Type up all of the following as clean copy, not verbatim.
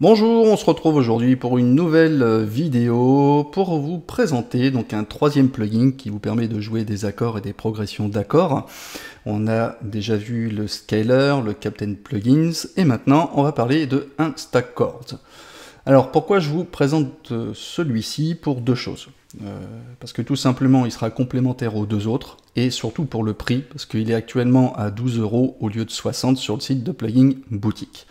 Bonjour, on se retrouve aujourd'hui pour une nouvelle vidéo pour vous présenter donc un troisième plugin qui vous permet de jouer des accords et des progressions d'accords. On a déjà vu le Scaler, le Captain Plugins et maintenant on va parler de Instachord. Alors pourquoi je vous présente celui-ci? Pour deux choses. Parce que tout simplement il sera complémentaire aux deux autres et surtout pour le prix parce qu'il est actuellement à 12 € au lieu de 60 sur le site de Plugin Boutique.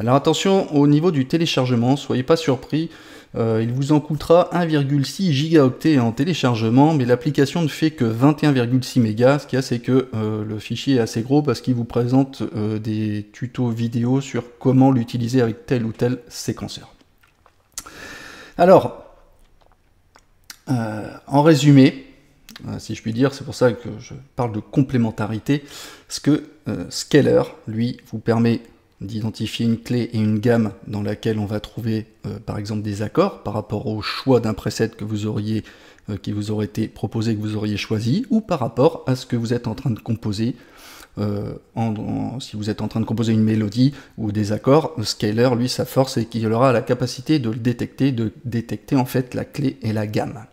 Alors attention au niveau du téléchargement, soyez pas surpris, il vous en coûtera 1,6 gigaoctets en téléchargement, mais l'application ne fait que 21,6 mégas. Ce qu'il y a, c'est que le fichier est assez gros parce qu'il vous présente des tutos vidéo sur comment l'utiliser avec tel ou tel séquenceur. Alors, en résumé, si je puis dire, c'est pour ça que je parle de complémentarité, parce que Scaler, lui, vous permet d'identifier une clé et une gamme dans laquelle on va trouver par exemple des accords par rapport au choix d'un preset que vous auriez, qui vous aurait été proposé, que vous auriez choisi, ou par rapport à ce que vous êtes en train de composer. Si vous êtes en train de composer une mélodie ou des accords, le Scaler, lui, sa force, c'est qu'il aura la capacité de le détecter, en fait la clé et la gamme.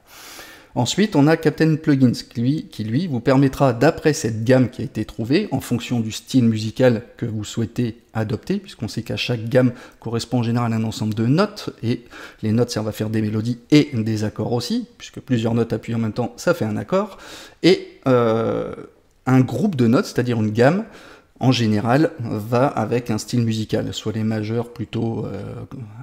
Ensuite, on a Captain Plugins qui lui vous permettra, d'après cette gamme qui a été trouvée, en fonction du style musical que vous souhaitez adopter, puisqu'on sait qu'à chaque gamme correspond en général un ensemble de notes, et les notes servent à faire des mélodies et des accords aussi, puisque plusieurs notes appuyées en même temps, ça fait un accord, et un groupe de notes, c'est-à-dire une gamme, en général, va avec un style musical, soit les majeurs plutôt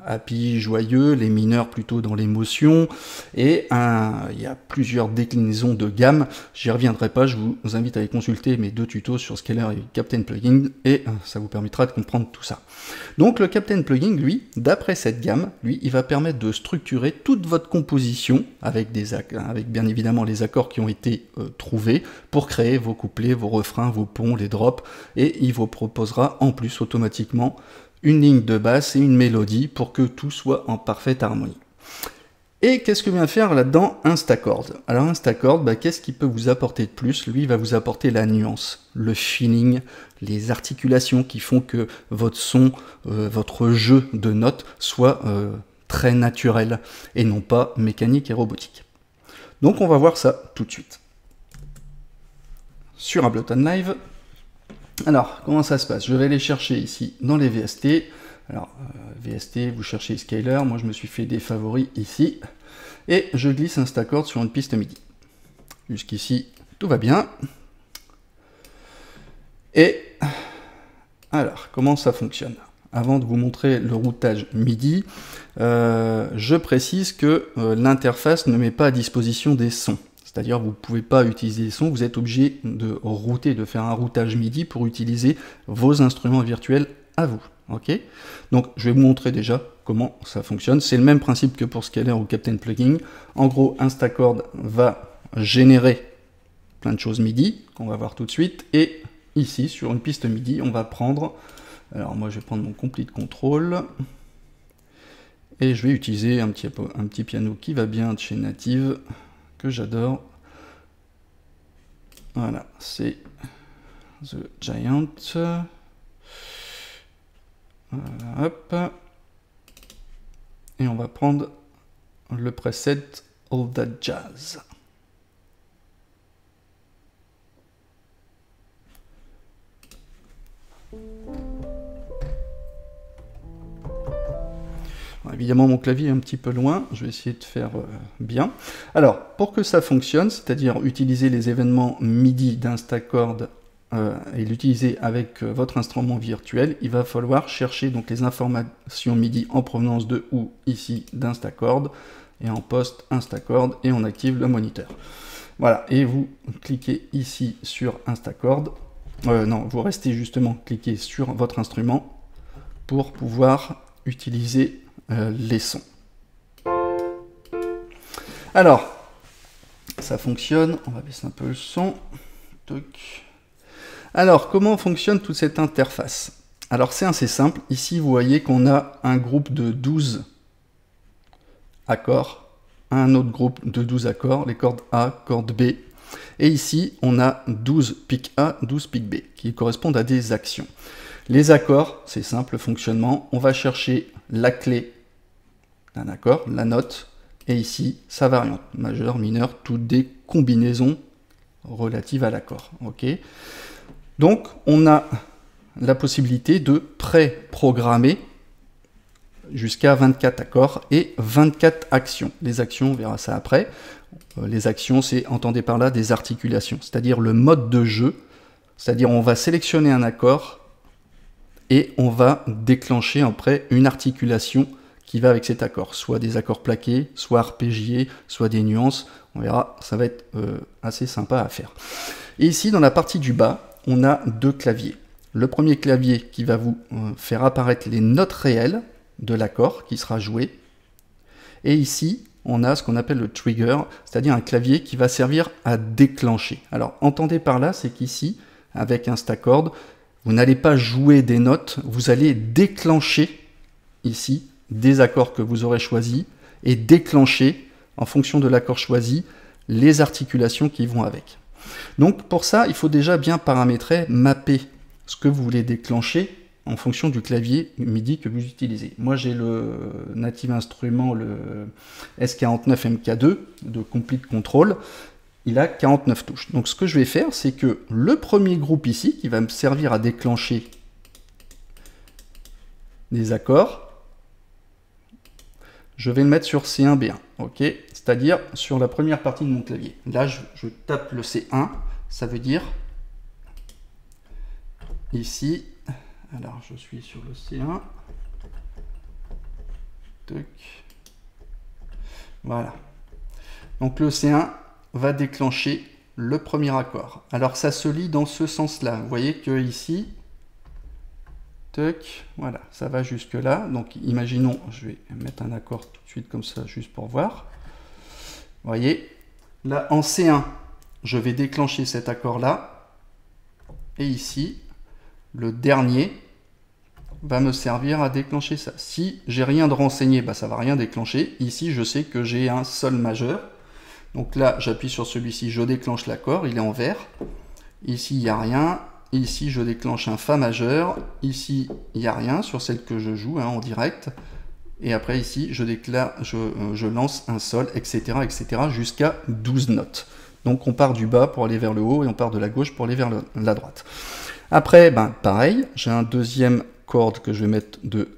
happy, joyeux, les mineurs plutôt dans l'émotion, et il y a plusieurs déclinaisons de gamme, j'y reviendrai pas, je vous invite à aller consulter mes deux tutos sur Scaler et Captain Plugin, et ça vous permettra de comprendre tout ça. Donc le Captain Plugin, lui, d'après cette gamme, lui, il va permettre de structurer toute votre composition, avec bien évidemment les accords qui ont été trouvés, pour créer vos couplets, vos refrains, vos ponts, les drops, et il vous proposera en plus automatiquement une ligne de basse et une mélodie pour que tout soit en parfaite harmonie. Et qu'est-ce que vient faire là-dedans Instachord? Alors Instachord, qu'est-ce qu'il peut vous apporter de plus? Lui, il va vous apporter la nuance, le feeling, les articulations qui font que votre son, votre jeu de notes soit très naturel et non pas mécanique et robotique. Donc on va voir ça tout de suite. Sur Ableton Live. Alors, comment ça se passe? Je vais aller chercher ici dans les VST. Alors, VST, vous cherchez Scaler. Moi, je me suis fait des favoris ici. Et je glisse Instachord sur une piste MIDI. Jusqu'ici, tout va bien. Et alors, comment ça fonctionne? Avant de vous montrer le routage MIDI, je précise que l'interface ne met pas à disposition des sons. C'est-à-dire vous ne pouvez pas utiliser les sons, vous êtes obligé de router, de faire un routage MIDI pour utiliser vos instruments virtuels à vous. Okay, donc je vais vous montrer déjà comment ça fonctionne. C'est le même principe que pour Scaler ou Captain Plugin. En gros, Instachord va générer plein de choses MIDI, qu'on va voir tout de suite. Et ici, sur une piste MIDI, on va prendre... Alors moi, je vais prendre mon Complete Control. Et je vais utiliser un petit piano qui va bien de chez Native, que j'adore. Voilà, c'est The Giant. Voilà, hop. Et on va prendre le preset All That Jazz. Évidemment, mon clavier est un petit peu loin, je vais essayer de faire bien. Alors, pour que ça fonctionne, c'est-à-dire utiliser les événements MIDI d'Instachord et l'utiliser avec votre instrument virtuel, il va falloir chercher donc les informations MIDI en provenance de ou ici d'Instachord, et en poste Instachord, et on active le moniteur. Voilà, et vous cliquez ici sur Instachord. Non, vous restez justement cliqué sur votre instrument pour pouvoir utiliser les sons. Alors, ça fonctionne, on va baisser un peu le son. Toc. Alors, comment fonctionne toute cette interface? Alors, c'est assez simple. Ici, vous voyez qu'on a un groupe de 12 accords, un autre groupe de 12 accords, les cordes A, cordes B. Et ici, on a 12 pic A, 12 pic B, qui correspondent à des actions. Les accords, c'est simple fonctionnement. On va chercher la clé d'un accord, la note, et ici, sa variante, majeur, mineur, toutes des combinaisons relatives à l'accord. Okay. Donc, on a la possibilité de pré-programmer jusqu'à 24 accords et 24 actions. Les actions, on verra ça après. Les actions, c'est, entendez par là, des articulations, c'est-à-dire le mode de jeu, c'est-à-dire on va sélectionner un accord et on va déclencher après une articulation qui va avec cet accord, soit des accords plaqués, soit arpégiés, soit des nuances. On verra, ça va être assez sympa à faire. Et ici, dans la partie du bas, on a deux claviers. Le premier clavier qui va vous faire apparaître les notes réelles de l'accord qui sera joué. Et ici, on a ce qu'on appelle le trigger, c'est-à-dire un clavier qui va servir à déclencher. Alors, entendez par là, c'est qu'ici, avec un staccord, vous n'allez pas jouer des notes, vous allez déclencher ici des accords que vous aurez choisis et déclencher, en fonction de l'accord choisi, les articulations qui vont avec. Donc pour ça, il faut déjà bien paramétrer, mapper ce que vous voulez déclencher en fonction du clavier MIDI que vous utilisez. Moi j'ai le Native Instrument, le S49 MK2 de Complete Control. Il a 49 touches. Donc ce que je vais faire, c'est que le premier groupe ici, qui va me servir à déclencher des accords, je vais le mettre sur C1, B1, ok, c'est-à-dire sur la première partie de mon clavier. Là, je tape le C1, ça veut dire ici, alors je suis sur le C1, tac, voilà. Donc le C1 va déclencher le premier accord. Alors ça se lit dans ce sens-là. Vous voyez que ici, tac, voilà, ça va jusque là. Donc imaginons, je vais mettre un accord tout de suite comme ça, juste pour voir. Vous voyez, là en C1, je vais déclencher cet accord-là. Et ici, le dernier va me servir à déclencher ça. Si j'ai rien de renseigné, bah, ça va rien déclencher. Ici, je sais que j'ai un sol majeur. Donc là, j'appuie sur celui-ci, je déclenche l'accord, il est en vert. Ici, il n'y a rien. Ici, je déclenche un Fa majeur. Ici, il n'y a rien sur celle que je joue en direct. Et après, ici, je lance un Sol, etc., etc., jusqu'à 12 notes. Donc, on part du bas pour aller vers le haut et on part de la gauche pour aller vers la droite. Après, ben, pareil, j'ai un deuxième corde que je vais mettre de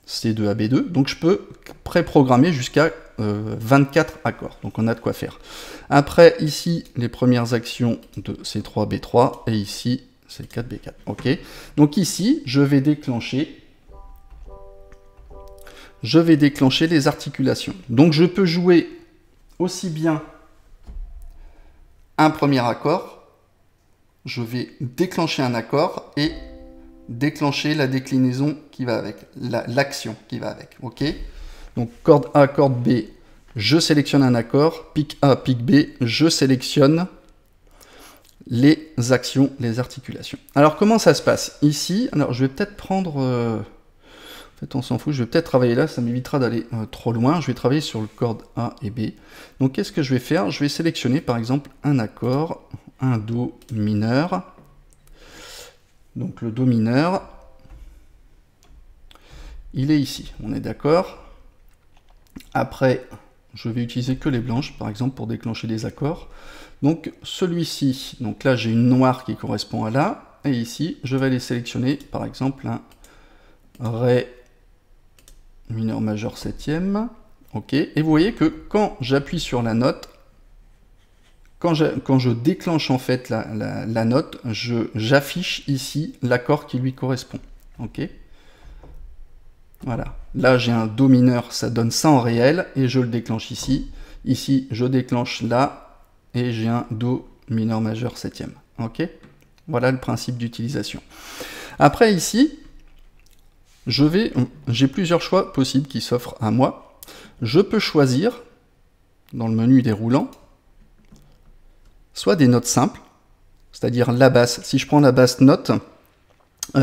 C2 à B2. Donc, je peux préprogrammer jusqu'à 24 accords. Donc, on a de quoi faire. Après, ici, les premières actions de C3, B3. Et ici, C4, B4. OK. Donc, ici, je vais déclencher les articulations. Donc, je peux jouer aussi bien un premier accord, je vais déclencher un accord et déclencher la déclinaison qui va avec, l'action qui va avec. OK. Donc, corde A, corde B, je sélectionne un accord, pic A, pic B, je sélectionne les actions, les articulations. Alors, comment ça se passe? Ici, alors je vais peut-être prendre... en fait, on s'en fout, je vais peut-être travailler là, ça m'évitera d'aller trop loin. Je vais travailler sur le corde A et B. Donc, qu'est-ce que je vais faire? Je vais sélectionner, par exemple, un accord, un Do mineur. Donc, le Do mineur, il est ici, on est d'accord. Après, je vais utiliser que les blanches, par exemple, pour déclencher des accords. Donc, celui-ci, donc là, j'ai une noire qui correspond à là. Et ici, je vais aller sélectionner, par exemple, un Ré mineur majeur septième. OK. Et vous voyez que quand j'appuie sur la note, quand je déclenche en fait la note, j'affiche ici l'accord qui lui correspond. OK. Voilà. Là, j'ai un Do mineur, ça donne ça en réel, et je le déclenche ici. Ici, je déclenche là, et j'ai un Do mineur majeur septième. OK. Voilà le principe d'utilisation. Après, ici, j'ai plusieurs choix possibles qui s'offrent à moi. Je peux choisir, dans le menu déroulant, soit des notes simples, c'est-à-dire la basse. Si je prends la basse note,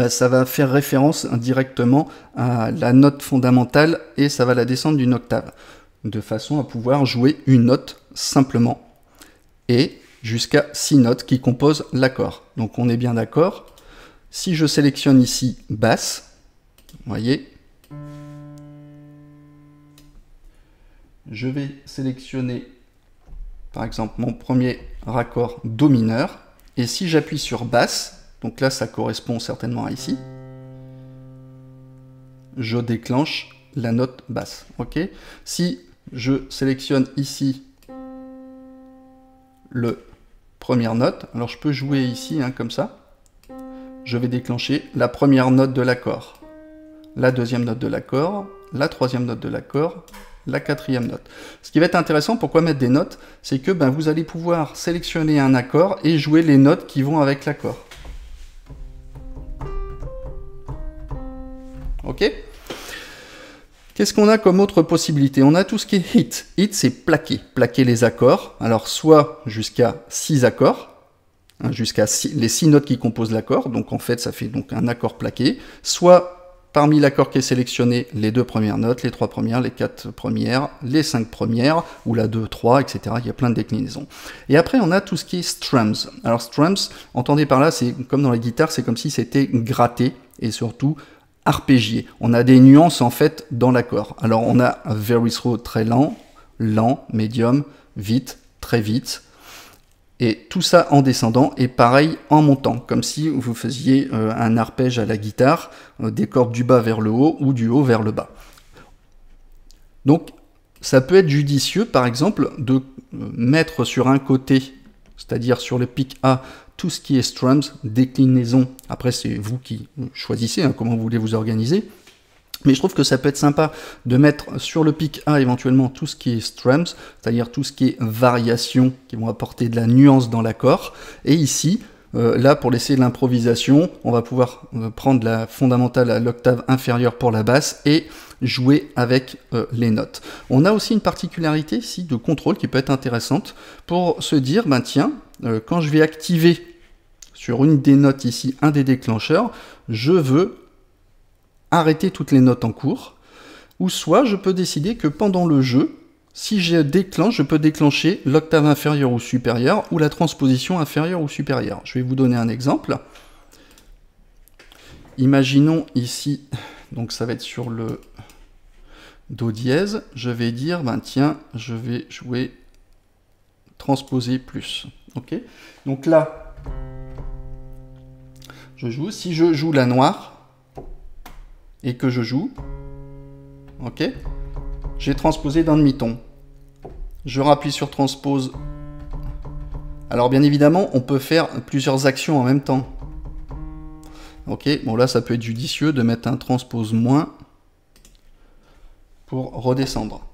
ça va faire référence directement à la note fondamentale et ça va la descendre d'une octave, de façon à pouvoir jouer une note simplement. Et jusqu'à 6 notes qui composent l'accord. Donc on est bien d'accord. Si je sélectionne ici basse, vous voyez, je vais sélectionner par exemple mon premier raccord do mineur, et si j'appuie sur basse, donc là ça correspond certainement à ici, je déclenche la note basse. Ok. Si je sélectionne ici le première note, alors je peux jouer ici hein, comme ça, je vais déclencher la première note de l'accord, la deuxième note de l'accord, la troisième note de l'accord, la quatrième note. Ce qui va être intéressant, pourquoi mettre des notes, c'est que ben, vous allez pouvoir sélectionner un accord et jouer les notes qui vont avec l'accord. Ok. Qu'est-ce qu'on a comme autre possibilité? On a tout ce qui est hit. Hit, c'est plaquer. Plaquer les accords. Alors, soit jusqu'à 6 accords, hein, jusqu'à les 6 notes qui composent l'accord. Donc, en fait, ça fait donc un accord plaqué. Soit, parmi l'accord qui est sélectionné, les 2 premières notes, les 3 premières, les 4 premières, les 5 premières, ou la 2, 3, etc. Il y a plein de déclinaisons. Et après, on a tout ce qui est strums. Alors, strums, entendez par là, c'est comme dans la guitare, c'est comme si c'était gratté, et surtout arpégié. On a des nuances en fait dans l'accord. Alors on a very slow, très lent, lent, médium, vite, très vite, et tout ça en descendant, et pareil en montant, comme si vous faisiez un arpège à la guitare, des cordes du bas vers le haut ou du haut vers le bas. Donc ça peut être judicieux par exemple de mettre sur un côté, c'est-à-dire sur le pic A, tout ce qui est strums, déclinaison. Après, c'est vous qui choisissez hein, comment vous voulez vous organiser. Mais je trouve que ça peut être sympa de mettre sur le pic A éventuellement tout ce qui est strums, c'est-à-dire tout ce qui est variations qui vont apporter de la nuance dans l'accord. Et ici, là, pour laisser l'improvisation, on va pouvoir prendre la fondamentale à l'octave inférieure pour la basse et jouer avec les notes. On a aussi une particularité ici de contrôle qui peut être intéressante pour se dire, ben tiens, quand je vais activer sur une des notes ici, un des déclencheurs, je veux arrêter toutes les notes en cours, ou soit je peux décider que pendant le jeu, si je déclenche, je peux déclencher l'octave inférieure ou supérieure, ou la transposition inférieure ou supérieure. Je vais vous donner un exemple. Imaginons ici, donc ça va être sur le do dièse, je vais dire, ben tiens, je vais jouer transposer plus. Ok. Donc là, je joue. Si je joue la noire et que je joue, ok, j'ai transposé d'un demi-ton. Je rappuie sur transpose. Alors bien évidemment, on peut faire plusieurs actions en même temps. Ok, bon là ça peut être judicieux de mettre un transpose moins pour redescendre.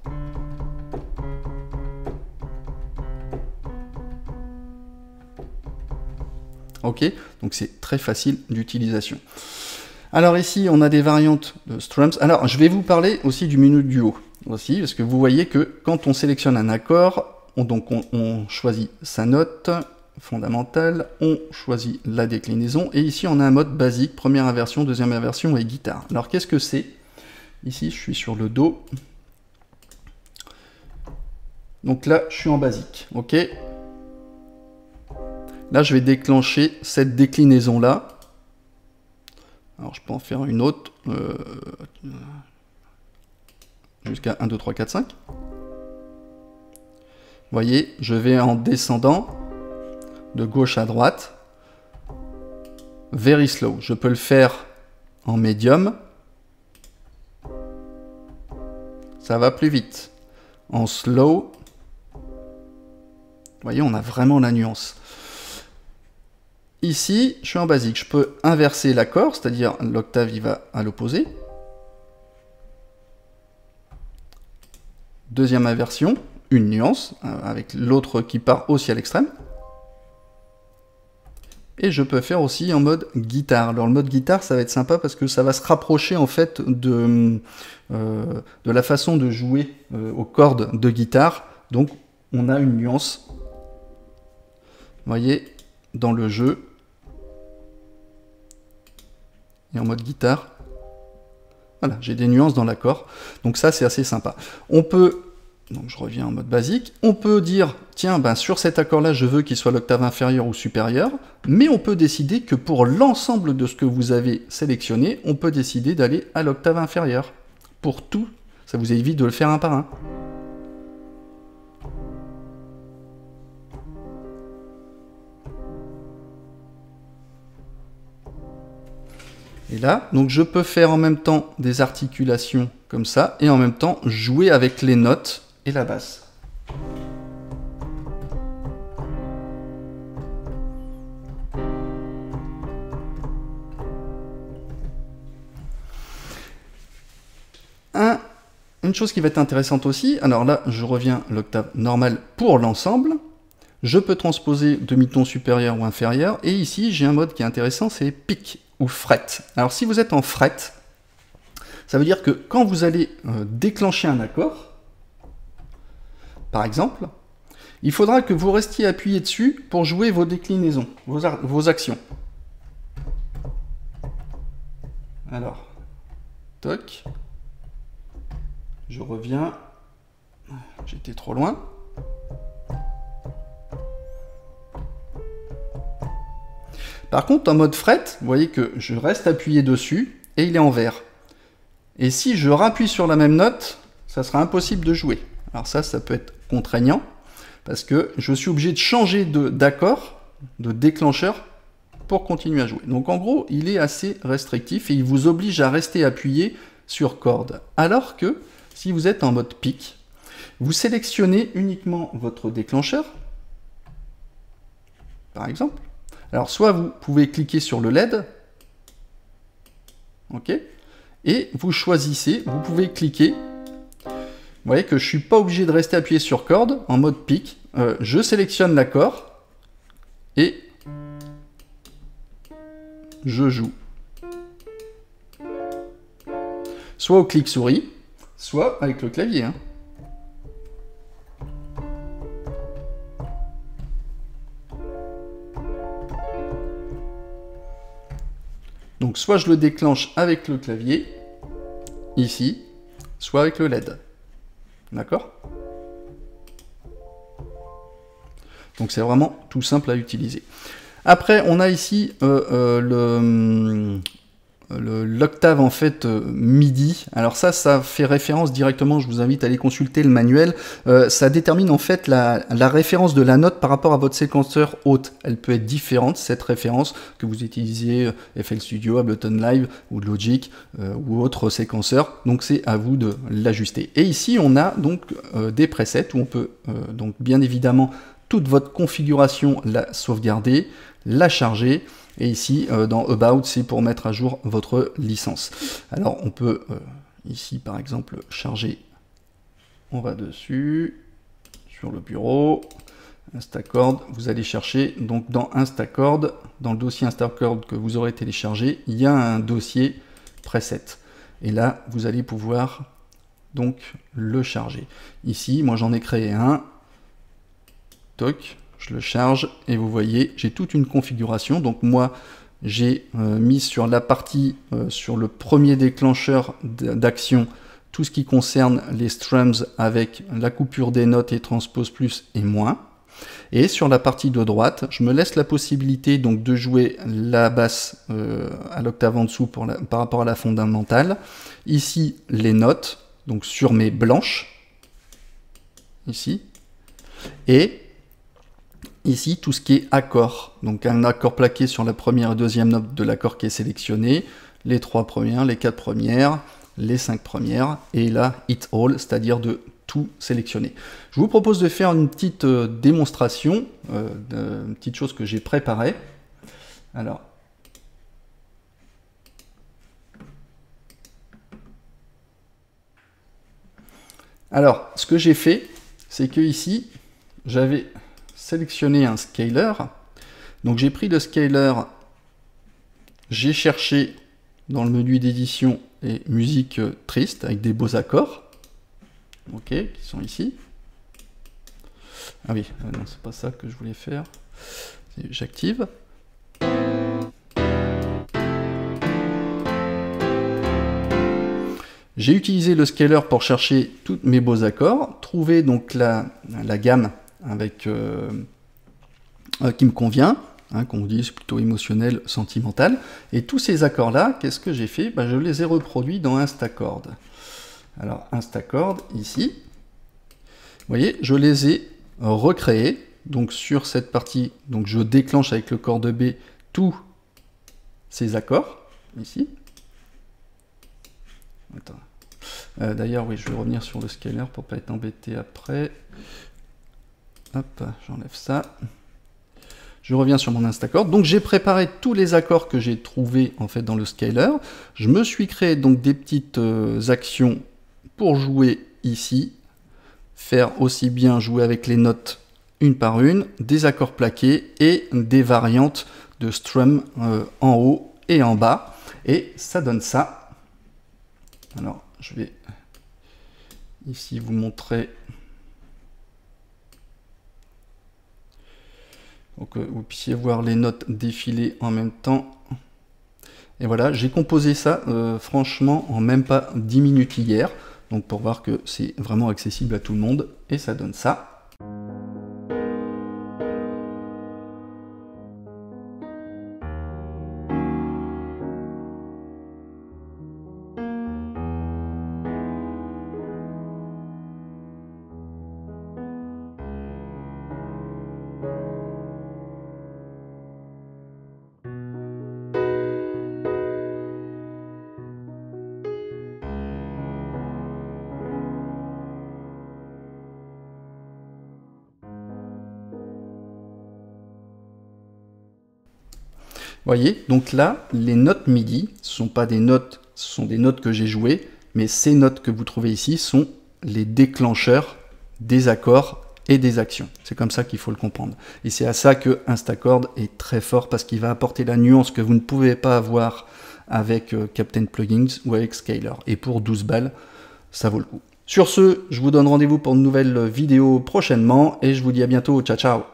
Ok, donc c'est très facile d'utilisation. Alors ici, on a des variantes de strums. Alors, je vais vous parler aussi du menu duo, aussi, parce que vous voyez que quand on sélectionne un accord, on choisit sa note fondamentale, on choisit la déclinaison, et ici on a un mode basique, première inversion, deuxième inversion et guitare. Alors qu'est-ce que c'est? Ici, je suis sur le do. Donc là, je suis en basique, ok? Là, je vais déclencher cette déclinaison-là. Alors, je peux en faire une autre. Jusqu'à 1, 2, 3, 4, 5. Vous voyez, je vais en descendant de gauche à droite. Very slow. Je peux le faire en médium. Ça va plus vite. En slow. Vous voyez, on a vraiment la nuance. Ici, je suis en basique. Je peux inverser l'accord, c'est-à-dire l'octave il va à l'opposé. Deuxième inversion, une nuance, avec l'autre qui part aussi à l'extrême. Et je peux faire aussi en mode guitare. Alors le mode guitare, ça va être sympa parce que ça va se rapprocher en fait de la façon de jouer aux cordes de guitare. Donc on a une nuance, vous voyez, dans le jeu. Et en mode guitare, voilà, j'ai des nuances dans l'accord. Donc ça, c'est assez sympa. On peut Donc je reviens en mode basique. On peut dire, tiens, ben, sur cet accord-là, je veux qu'il soit l'octave inférieure ou supérieure, mais on peut décider que pour l'ensemble de ce que vous avez sélectionné, on peut décider d'aller à l'octave inférieure. Pour tout, ça vous évite de le faire un par un. Et là, donc je peux faire en même temps des articulations comme ça, et en même temps jouer avec les notes et la basse. Une chose qui va être intéressante aussi, alors là, je reviens à l'octave normale pour l'ensemble. Je peux transposer demi-ton supérieur ou inférieur, et ici, j'ai un mode qui est intéressant, c'est pic ou fret. Alors si vous êtes en fret, ça veut dire que quand vous allez déclencher un accord, par exemple, il faudra que vous restiez appuyé dessus pour jouer vos déclinaisons, vos actions. Alors, toc, je reviens, j'étais trop loin. Par contre, en mode fret, vous voyez que je reste appuyé dessus et il est en vert. Et si je rappuie sur la même note, ça sera impossible de jouer. Alors ça peut être contraignant, parce que je suis obligé de changer d'accord, de déclencheur, pour continuer à jouer. Donc en gros, il est assez restrictif et il vous oblige à rester appuyé sur corde. Alors que, si vous êtes en mode pic, vous sélectionnez uniquement votre déclencheur, par exemple. Alors soit vous pouvez cliquer sur le LED, ok, et vous choisissez, vous pouvez cliquer. Vous voyez que je ne suis pas obligé de rester appuyé sur corde en mode pic. Je sélectionne l'accord et je joue. Soit au clic souris, soit avec le clavier. Hein. Donc soit je le déclenche avec le clavier, ici, soit avec le LED. D'accord? Donc c'est vraiment tout simple à utiliser. Après, on a ici l'octave en fait MIDI. Alors ça fait référence directement, je vous invite à aller consulter le manuel. Ça détermine en fait la référence de la note par rapport à votre séquenceur haute. Elle peut être différente, cette référence, que vous utilisez FL Studio, Ableton Live ou Logic ou autre séquenceur. Donc c'est à vous de l'ajuster. Et ici on a donc des presets où on peut donc bien évidemment toute votre configuration la sauvegarder, la charger. Et ici, dans About, c'est pour mettre à jour votre licence. Alors, on peut, ici, par exemple, charger. On va dessus, sur le bureau, Instacord. Vous allez chercher, donc dans Instacord, dans le dossier Instacord que vous aurez téléchargé, il y a un dossier preset. Et là, vous allez pouvoir, donc, le charger. Ici, moi, j'en ai créé un. Toc. Je le charge et vous voyez, j'ai toute une configuration. Donc moi, j'ai mis sur la partie, sur le premier déclencheur d'action, tout ce qui concerne les strums avec la coupure des notes et transpose plus et moins. Et sur la partie de droite, je me laisse la possibilité donc de jouer la basse à l'octave en dessous par rapport à la fondamentale. Ici, les notes, donc sur mes blanches, ici, et ici, tout ce qui est accord, donc un accord plaqué sur la première et deuxième note de l'accord qui est sélectionné, les 3 premières, les 4 premières, les 5 premières, et là, hit all, c'est-à-dire de tout sélectionner. Je vous propose de faire une petite démonstration, une petite chose que j'ai préparée. Alors, ce que j'ai fait, c'est que ici, j'avais sélectionner un scaler. Donc j'ai pris le scaler, j'ai cherché dans le menu d'édition et musique triste avec des beaux accords, ok, qui sont ici. Ah oui, non, c'est pas ça que je voulais faire. J'active. J'ai utilisé le scaler pour chercher tous mes beaux accords, trouver donc la gamme avec, qui me convient, hein, qu'on dit c'est plutôt émotionnel, sentimental. Et tous ces accords-là, qu'est-ce que j'ai fait? Je les ai reproduits dans Instachord. Alors Instachord, ici, vous voyez, je les ai recréés. Donc sur cette partie, donc je déclenche avec le corde B tous ces accords, ici. D'ailleurs, oui, je vais revenir sur le scaler pour pas être embêté après. Hop, j'enlève ça. Je reviens sur mon Instachord. Donc j'ai préparé tous les accords que j'ai trouvés en fait dans le scaler. Je me suis créé donc des petites actions pour jouer ici. Faire aussi bien jouer avec les notes une par une, des accords plaqués et des variantes de strum en haut et en bas. Et ça donne ça. Alors, je vais ici vous montrer pour que vous puissiez voir les notes défiler en même temps. Et voilà, j'ai composé ça franchement en même pas 10 minutes hier. Donc pour voir que c'est vraiment accessible à tout le monde. Et ça donne ça. Voyez, donc là, les notes MIDI, ce ne sont pas des notes, ce sont des notes que j'ai jouées, mais ces notes que vous trouvez ici sont les déclencheurs des accords et des actions. C'est comme ça qu'il faut le comprendre. Et c'est à ça que Instachord est très fort, parce qu'il va apporter la nuance que vous ne pouvez pas avoir avec Captain Plugins ou avec Scaler. Et pour 12 balles, ça vaut le coup. Sur ce, je vous donne rendez-vous pour une nouvelle vidéo prochainement, et je vous dis à bientôt. Ciao, ciao!